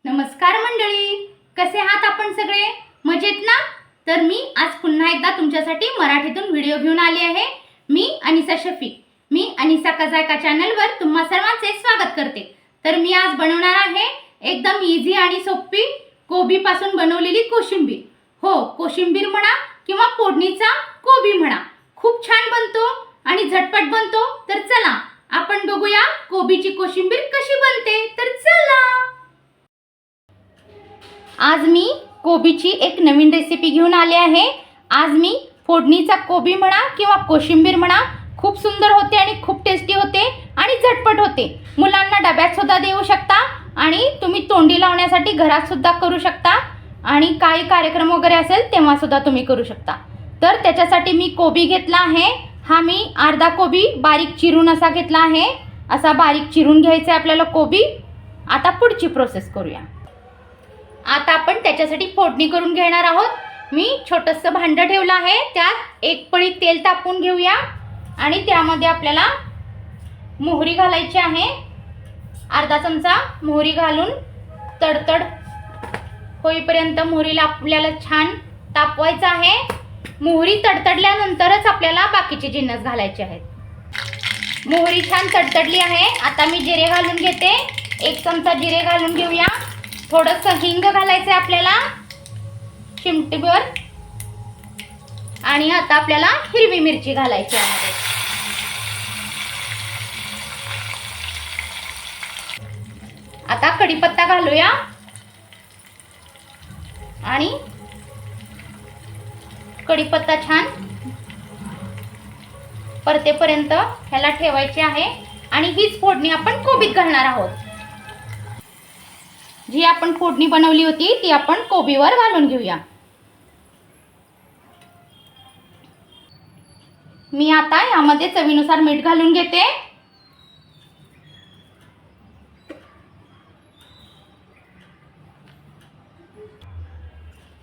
नमस्कार मंडळी, कसे आहात आपण सगळे? मजेत ना? तर मी आज पुन्हा एकदा तुमच्यासाठी मराठीतून व्हिडिओ घेऊन आली आहे. मी अनिसा शफीक. मी अनिसा का जायका चॅनलवर तुम्हा सर्वांचे स्वागत करते. तर मी आज बनवणार आहे एकदम इझी आणि सोपी कोबी पासून बनवलेली कोशिंबीर. हो, कोशिंबीर म्हणा किंवा फोडणीचा कोबी म्हणा, खूप छान बनतो आणि झटपट बनतो. तर चला आपण बघूया कोबीची कोशिंबीर कशी बनते. तर चला. आज मी कोबीची एक नवीन रेसिपी घेऊन आले आहे. आज मी फोडणीचा कोबी म्हणा किंवा कोशिंबीर म्हणा, खूप सुंदर होते आणि खूप टेस्टी होते आणि झटपट होते. मुलांना डब्यात सुद्धा देऊ शकता आणि तुम्ही तोंडी लावण्यासाठी घरात सुद्धा करू शकता आणि काही कार्यक्रम वगैरे असेल तेव्हा सुद्धा तुम्ही करू शकता. तर त्याच्यासाठी मी कोबी घेतला आहे. हा मी अर्धा कोबी बारीक चिरून असा घेतला आहे. असा बारीक चिरून घ्यायचा आहे आपल्याला कोबी. आता पुढची प्रोसेस करूया. आता आपण त्याच्यासाठी फोडणी करून घेणार आहोत. मी छोटंसं भांडं ठेवलं आहे. त्यात एक पळी तेल तापवून घेऊया आणि त्यामध्ये आपल्याला मोहरी घालायची आहे. अर्धा चमचा मोहरी घालून तडतड होईपर्यंत मोहरीला आपल्याला छान तापवायचं आहे. मोहरी तडतडल्यानंतरच आपल्याला बाकीचे जिन्नस घालायचे आहेत. मोहरी छान तडतडली आहे. आता मी जिरे घालून घेते. एक चमचा जिरे घालून घेऊया. थोडंसं हिंग घालायचं आहे आपल्याला, चिमटीभर. आणि आता आपल्याला हिरवी मिरची घालायची आहे. आता कढीपत्ता घालूया आणि कढीपत्ता छान परतेपर्यंत ह्याला ठेवायचे आहे. आणि हीच फोडणी आपण कोबीत घालणार आहोत. जी आपण फोडणी बनवली होती ती आपण कोबीवर घालून घेऊया. मी आता यामध्ये चवीनुसार मीठ घालून घेते.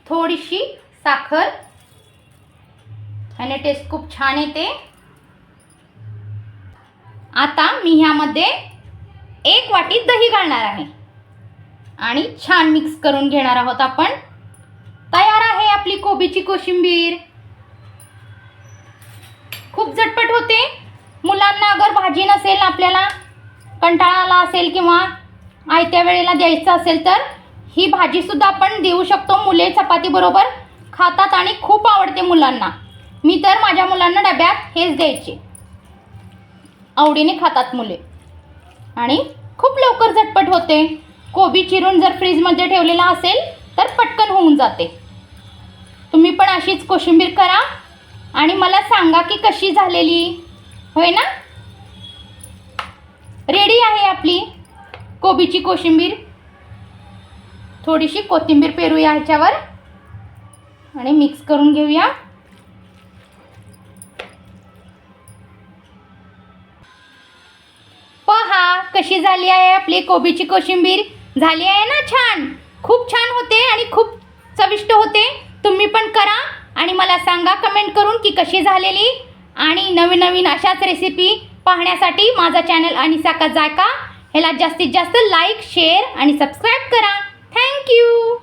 थोडीशी साखर, आणि टेस्ट खूप छान येते. आता मी ह्यामध्ये एक वाटी दही घालणार आहे आणि छान मिक्स करून घेणार आहोत आपण. तयार आहे आपली कोबीची कोशिंबीर. खूप झटपट होते. मुलांना अगर भाजी नसेल, आपल्याला कंटाळा आला असेल किंवा आयत्या वेळेला द्यायचं असेल तर ही भाजी सुद्धा आपण देऊ शकतो. मुले चपाती बरोबर खातात आणि खूप आवडते मुलांना. मी तर माझ्या मुलांना डब्यात हेच द्यायचे. आवडीने खातात मुले आणि खूप लवकर झटपट होते. कोबी चिरून जर फ्रीजमध्ये ठेवलेला असेल तर पटकन होऊन जाते. तुम्ही पण अशीच कोशिंबीर करा आणि मला सांगा की कशी झालेली. होय ना? रेडी आहे आपली कोबीची कोशिंबीर. थोडीशी कोथिंबीर पेरूया ह्याच्यावर आणि मिक्स करून घेऊया. पहा कशी झाली आहे आपली कोबीची कोशिंबीर. झाली आहे ना छान? खूप छान होते आणि खूप चविष्ट होते. तुम्ही पण करा आणि मला सांगा कमेंट करून की कशी झालेली. आणि नवीन नवीन अशाच रेसिपी पाहण्यासाठी माझा चॅनल अनिसा का जायका ह्याला जास्तीत जास्त लाईक, शेअर आणि सबस्क्राईब करा. थँक्यू.